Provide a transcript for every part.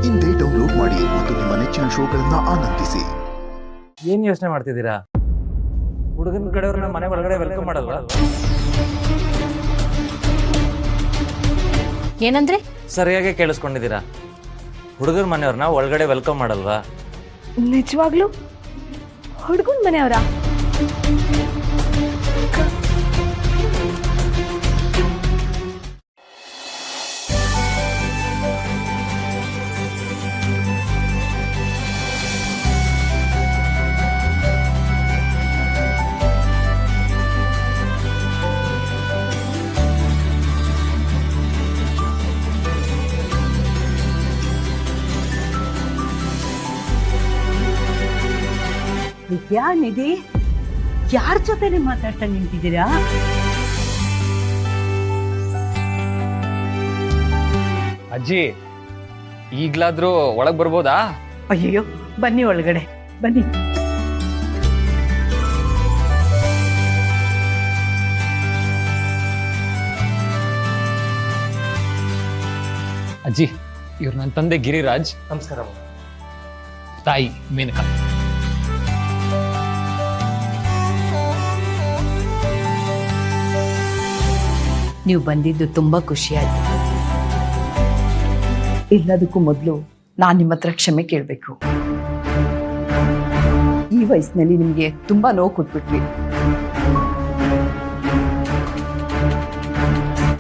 ಇಂದೇ ಡೌನ್ಲೋಡ್ ಮಾಡಿ ಮತ್ತು ನಿಮ್ಮ ನೆಚ್ಚಿನ ಶೋಗಳನ್ನ ಆನಂದಿಸಿ. ಏನ್ ಯೋಚನೆ ಮಾಡ್ತಿದ್ದೀರಾ? ಹುಡುಗನ ಕಡೆಯವ್ರನ್ನ ಮನೆ ಒಳಗಡೆ ವೆಲ್ಕಮ್ ಮಾಡಲ್ವಾ? ಏನಂದ್ರೆ? ಸರಿಯಾಗಿ ಕೇಳಿಸ್ಕೊಂಡಿದ್ದೀರಾ? ಹುಡುಗನ ಮನೆಯವ್ರನ್ನ ಒಳಗಡೆ ವೆಲ್ಕಮ್ ಮಾಡಲ್ವಾ? ನಿಜವಾಗ್ಲೂ ಹುಡುಗನ ಮನೆಯವರಾ? ವಿದ್ಯಾ, ನಿಧಿ, ಯಾರ ಜೊತೆಲಿ ಮಾತಾಡ್ತಾ ನಿಂತಿದ್ದೀರಾ? ಅಜ್ಜಿ, ಈಗ್ಲಾದ್ರೂ ಒಳಗ್ ಬರ್ಬೋದಾ? ಅಯ್ಯೋ, ಬನ್ನಿ ಒಳಗಡೆ ಬನ್ನಿ. ಅಜ್ಜಿ, ಇವ್ರು ನನ್ನ ತಂದೆ ಗಿರಿರಾಜ್, ನಮಸ್ಕಾರ. ತಾಯಿ ಮೇನಕಾ. ನೀವು ಬಂದಿದ್ದು ತುಂಬಾ ಖುಷಿಯಾಯ್ತು. ಎಲ್ಲದಕ್ಕೂ ಮೊದಲು ನಾನು ನಿಮ್ಮ ಹತ್ರ ಕ್ಷಮೆ ಕೇಳಬೇಕು. ಈ ವಯಸ್ಸಿನಲ್ಲಿ ನಿಮಗೆ ತುಂಬಾ ನೋವು ಕೊಟ್ಬಿಟ್ವಿ.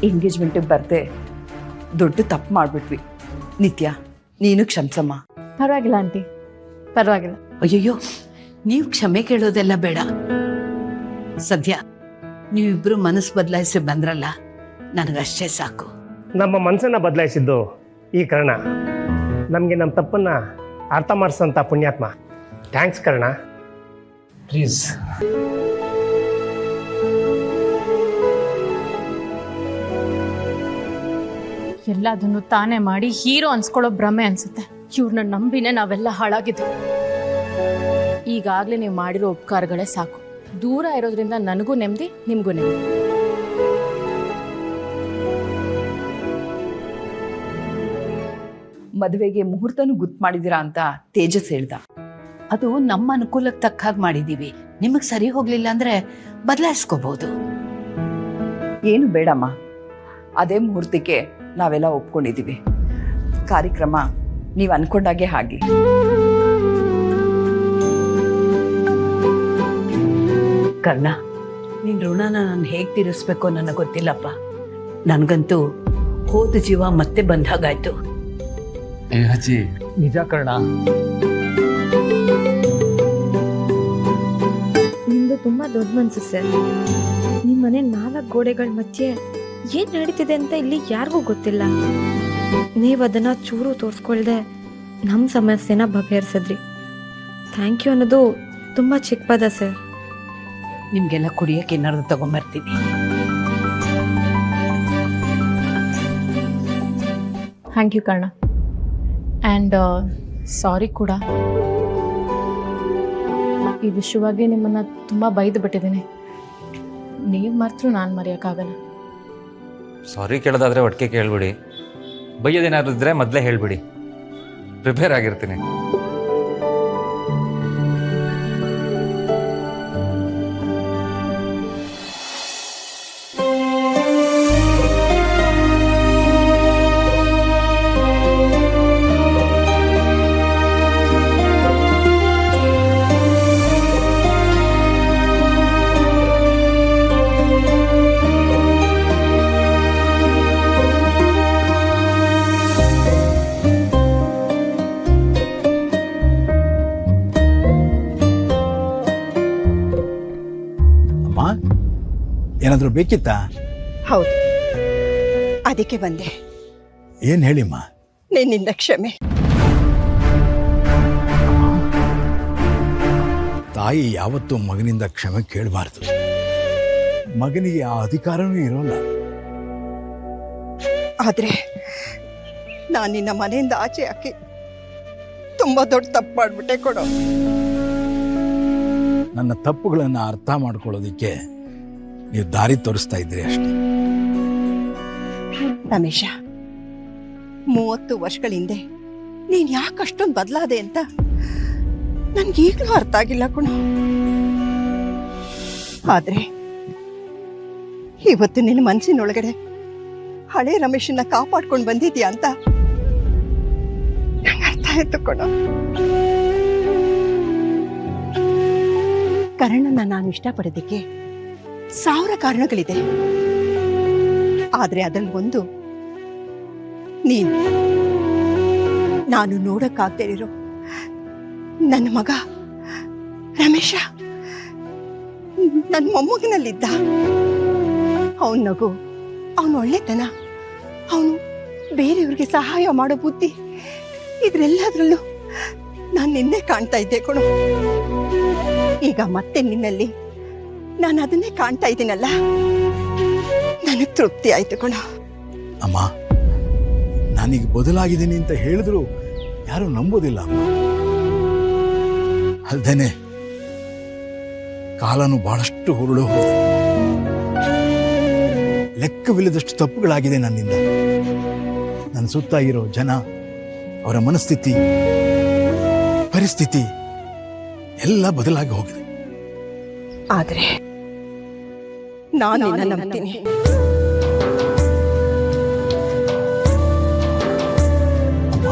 ಎಂಗೇಜ್ಮೆಂಟಿಗೆ ಬರ್ದೆ ದೊಡ್ಡ ತಪ್ಪು ಮಾಡ್ಬಿಟ್ವಿ. ನಿತ್ಯ, ನೀನು ಕ್ಷಮಿಸಮ್ಮ. ಪರವಾಗಿಲ್ಲ ಆಂಟಿ, ಪರವಾಗಿಲ್ಲ. ಅಯ್ಯಯ್ಯೋ, ನೀವು ಕ್ಷಮೆ ಕೇಳೋದೆಲ್ಲ ಬೇಡ. ಸದ್ಯ ನೀವಿಬ್ರು ಮನಸ್ಸು ಬದಲಾಯಿಸಿ ಬಂದ್ರಲ್ಲ, ನನಗಷ್ಟೇ ಸಾಕು. ನಮ್ಮ ಮನಸ್ಸನ್ನು ಬದಲಾಯಿಸಿದ್ದು ಈ ಕರ್ಣ. ನಮಗೆ ನಮ್ಮ ತಪ್ಪನ್ನು ಅರ್ಥ ಮಾಡಿಸೋಂಥ ಪುಣ್ಯಾತ್ಮ. ಥ್ಯಾಂಕ್ಸ್ ಕರ್ಣ. ಪ್ಲೀಸ್. ಎಲ್ಲದನ್ನು ತಾನೇ ಮಾಡಿ ಹೀರೋ ಅನ್ಸ್ಕೊಳ್ಳೋ ಭ್ರಮೆ ಅನ್ಸುತ್ತೆ. ಇವ್ರನ್ನ ನಂಬಿನೇ ನಾವೆಲ್ಲ ಹಾಳಾಗಿದ್ವಿ. ಈಗಾಗಲೇ ನೀವು ಮಾಡಿರೋ ಉಪಕಾರಗಳೇ ಸಾಕು. ದೂರ ಇರೋದ್ರಿಂದ ನನಗೂ ನೆಮ್ಮದಿ, ನಿಮಗೂ ನೆಮ್ಮದಿ. ಮದುವೆಗೆ ಮುಹೂರ್ತನೂ ಗುರ್ತು ಮಾಡಿದಿರಾ ಅಂತ ತೇಜಸ್ ಹೇಳ್ದ. ಅದು ನಮ್ಮ ಅನುಕೂಲಕ್ಕೆ ತಕ್ಕ ಹಾಗೆ ಮಾಡಿದೀವಿ. ನಿಮಗ್ ಸರಿ ಹೋಗ್ಲಿಲ್ಲ ಅಂದ್ರೆ ಬದಲಾಯಿಸ್ಕೋಬಹುದು. ಏನು ಬೇಡಮ್ಮ, ಅದೇ ಮುಹೂರ್ತಕ್ಕೆ ನಾವೆಲ್ಲ ಒಪ್ಕೊಂಡಿದೀವಿ. ಕಾರ್ಯಕ್ರಮ ನೀವು ಅನ್ಕೊಂಡಾಗೆ ಹಾಗೆ. ಕರ್ಣ, ನಿನ್ ಋಣನ ನಾನು ಹೇಗೆ ತೀರಿಸ್ಬೇಕೋ ನನಗೆ ಗೊತ್ತಿಲ್ಲಪ್ಪ. ನನಗಂತೂ ಹೋದ ಜೀವ ಮತ್ತೆ ಬಂದಾಗಾಯ್ತು. ಅಜ್ಜಿ, ನಿಜ ಕರ್ಣ. ನಿಮ್ದು ತುಂಬಾ ದೊಡ್ಡ ಮನ್ಸು ಸರ್. ನಿಮ್ಮ ಮನೆ 4 ಗೋಡೆಗಳ ಮಧ್ಯೆ ಏನ್ ನಡೀತಿದೆ ಅಂತ ಇಲ್ಲಿ ಯಾರಿಗೂ ಗೊತ್ತಿಲ್ಲ. ನೀವು ಅದನ್ನ ಚೂರು ತೋರಿಸ್ಕೊಳ್ದೆ ನಮ್ಮ ಸಮಸ್ಯೆನ ಬಗೆಹರಿಸಿದ್ರಿ. ಥ್ಯಾಂಕ್ ಯು ಅನ್ನೋದು ತುಂಬಾ ಚಿಕ್ಕ ಪದ ಸರ್. ನಿಮ್ಗೆಲ್ಲ ಕುಡಿಯಕ್ಕೆ ಏನಾದ್ರು ತಗೊಂಬರ್ತೀನಿ. Thank you Karna. And sorry ಕೂಡ. ಈ ವಿಷಯವಾಗಿ ನಿಮ್ಮನ್ನು ತುಂಬ ಬೈದು ಬಿಟ್ಟಿದ್ದೀನಿ. ನೀವು ಮರೆತರೂ ನಾನು ಮರೆಯೋಕ್ಕಾಗಲ್ಲ. ಸಾರಿ ಕೇಳೋದಾದ್ರೆ ಒಟ್ಟಿಗೆ ಕೇಳ್ಬಿಡಿ. ಬೈಯೋದೇನಾದ್ರು ಇದ್ರೆ ಮೊದಲೇ ಹೇಳ್ಬಿಡಿ. ಪ್ರಿಪೇರ್ ಆಗಿರ್ತೀನಿ. ಏನಾದರೂ ಬೇಕಿತ್ತಾ? ಹೌದು, ಅದಕ್ಕೆ ಬಂದೆ. ಏನ್ ಹೇಳಿಮ್ಮ? ನಿನ್ನಿಂದ ಕ್ಷಮೆ. ತಾಯಿ ಯಾವತ್ತೂ ಮಗನಿಂದ ಕ್ಷಮೆ ಕೇಳಬಾರ್ದು. ಮಗನಿಗೆ ಆ ಅಧಿಕಾರನೂ ಇರೋಲ್ಲ. ಆದ್ರೆ ನಾನು ನಿನ್ನ ಮನೆಯಿಂದ ಆಚೆ ಹಾಕಿ ತುಂಬಾ ದೊಡ್ಡ ತಪ್ಪು ಮಾಡ್ಬಿಟ್ಟೆ ಕೊಡೋ. ನನ್ನ ತಪ್ಪುಗಳನ್ನು ಅರ್ಥ ಮಾಡ್ಕೊಳ್ಳೋದಿಕ್ಕೆ ನೀವು ದಾರಿ ತೋರಿಸ್ತಾ ಇದ್ರಿ ಅಷ್ಟೇ. ರಮೇಶ, 30 ವರ್ಷಗಳ ಹಿಂದೆ ನೀನ್ ಯಾಕೆ ಅಷ್ಟೊಂದು ಬದಲಾದೆ ಅಂತ ನನ್ಗೀಗ್ಲೂ ಅರ್ಥ ಆಗಿಲ್ಲ ಕಣೋ. ಆದ್ರೆ ಇವತ್ತು ನಿನ್ನ ಮನಸ್ಸಿನೊಳಗಡೆ ಹಳೆ ರಮೇಶನ್ನ ಕಾಪಾಡ್ಕೊಂಡು ಬಂದಿದ್ಯಾ ಅಂತ ನಂಗೆ ಅರ್ಥ ಆಯ್ತು ಕಣೋ. ಕರ್ಣನ ನಾನು ಇಷ್ಟಪಡೋದಕ್ಕೆ 1000 ಕಾರಣಗಳಿದೆ. ಆದ್ರೆ ಅದ್ರಲ್ಲಿ ಒಂದು ನೀನು. ನಾನು ನೋಡಕ್ಕಾಗ್ದೇ ಇರೋ ನನ್ನ ಮಗ ರಮೇಶ ನನ್ನ ಮೊಮ್ಮಗನಲ್ಲಿದ್ದ. ಅವನ ನಗು, ಅವನ ಒಳ್ಳೆತನ, ಅವನು ಬೇರೆಯವ್ರಿಗೆ ಸಹಾಯ ಮಾಡೋ ಬುದ್ಧಿ, ಇದ್ರೆಲ್ಲದ್ರಲ್ಲೂ ನಾನು ನಿನ್ನೆ ಕಾಣ್ತಾ ಇದ್ದೆ ಕಣೋ. ಈಗ ಮತ್ತೆ ನಿನ್ನಲ್ಲಿ ನಾನು ಅದನ್ನೇ ಕಾಣ್ತಾ ಇದ್ದೀನಲ್ಲ, ನನಗೆ ತೃಪ್ತಿ ಆಯ್ತು ಕಣೋ. ಅಮ್ಮ, ನಾನೀಗ ಬದಲಾಗಿದ್ದೀನಿ ಅಂತ ಹೇಳಿದ್ರು ಯಾರು ನಂಬೋದಿಲ್ಲ ಅಮ್ಮ. ಅಲ್ದೇನೆ ಕಾಲನು ಬಹಳಷ್ಟು ಹುರುಳು ಹೋಗಿದೆ. ಲೆಕ್ಕವಿಲ್ಲದಷ್ಟು ತಪ್ಪುಗಳಾಗಿದೆ ನನ್ನಿಂದ. ನನ್ನ ಸುತ್ತ ಇರೋ ಜನ, ಅವರ ಮನಸ್ಥಿತಿ, ಪರಿಸ್ಥಿತಿ ಎಲ್ಲ ಬದಲಾಗಿ ಹೋಗಿದೆ. ಆದ್ರೆ ನಾನು ನಿನ್ನ ನಂಬ್ತೀನಿ. ಅಮ್ಮ,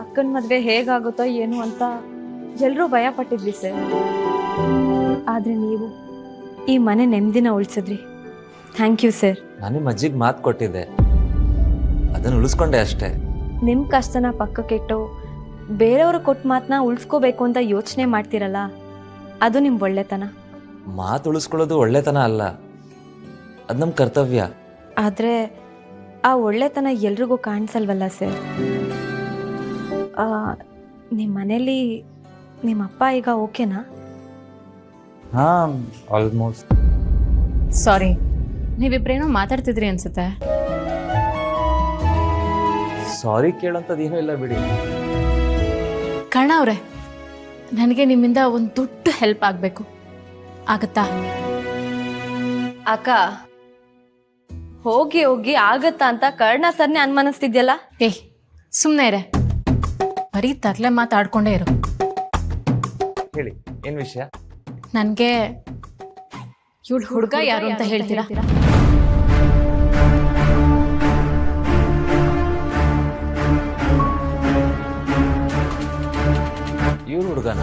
ಅಕ್ಕನ ಮದ್ವೆ ಹೇಗಾಗುತ್ತೋ ಏನು ಅಂತ ಎಲ್ಲರೂ ಭಯ ಪಟ್ಟಿದ್ವಿ ಸರ್. ಆದ್ರೆ ನೀವು ಈ ಮನೆ ನೆಮ್ಮದಿನ ಉಳಿಸಿದ್ರಿ. Thank you sir. ನಾನು ನಿಮ್ಮ ಅಜ್ಜಿಗೆ ಮಾತು ಕೊಟ್ಟಿದ್ದೆ, ಅದನ್ನು ಉಳಿಸ್ಕೊಂಡೆ ಅಷ್ಟೇ. ನಿಮ್ಮ ಕಷ್ಟನ ಪಕ್ಕಕ್ಕಿಟ್ಟು ಬೇರೆಯವರು ಕೊಟ್ಟ ಮಾತನ್ನ ಉಳಿಸ್ಕೋಬೇಕು ಅಂತ ಯೋಚನೆ ಮಾಡ್ತಿರಲ್ಲ, ಅದು ನಿಮ್ಮ ಒಳ್ಳೆತನ. ಮಾತು ಉಳಿಸ್ಕೊಳ್ಳೋದು ಒಳ್ಳೆತನ ಅಲ್ಲ, ಅದು ನಮ್ಮ ಕರ್ತವ್ಯ. ಆದರೆ ಆ ಒಳ್ಳೆತನ ಎಲ್ರಿಗೂ ಕಾಣಿಸಲ್ವಲ್ಲ ಸರ್. ನಿಮ್ಮ ಮನೇಲಿ ನಿಮ್ಮ ಅಪ್ಪ ಈಗ ಓಕೆನಾ? ಹಾಂ, ಆಲ್ಮೋಸ್ಟ್. ಸಾರಿ, ನೀವಿಬ್ರೇನೋ ಮಾತಾಡ್ತಿದ್ರಿ ಅನ್ಸುತ್ತೆ. ಸಾರಿ ಕೇಳೋಂಥದ್ದೇನೂ ಇಲ್ಲ ಬಿಡಿ. ಕರ್ಣ ಅವ್ರೆ, ನನಗೆ ನಿಮ್ಮಿಂದ ಒಂದು ದೊಡ್ಡ ಹೆಲ್ಪ್ ಆಗಬೇಕು, ಆಗತ್ತಾ? ಅಕ್ಕ, ಹೋಗಿ ಹೋಗಿ ಆಗತ್ತಾ ಅಂತ ಕರ್ಣ ಸರ್ನೇ ಅನುಮಾನಿಸ್ತಿದ್ಯಲ್ಲ. ಏಯ್, ಸುಮ್ಮನೆ ಇರೆ, ಬರೀ ತರ್ಲೆ ಮಾತಾಡ್ಕೊಂಡೇ ಇರು. ಹೇಳಿ, ಏನು ವಿಷಯ? ನನಗೆ ಇವಳು ಹುಡುಗ ಯಾರು ಅಂತ ಹೇಳ್ತೀರಾ? ಇವ್ರು ಹುಡುಗನ?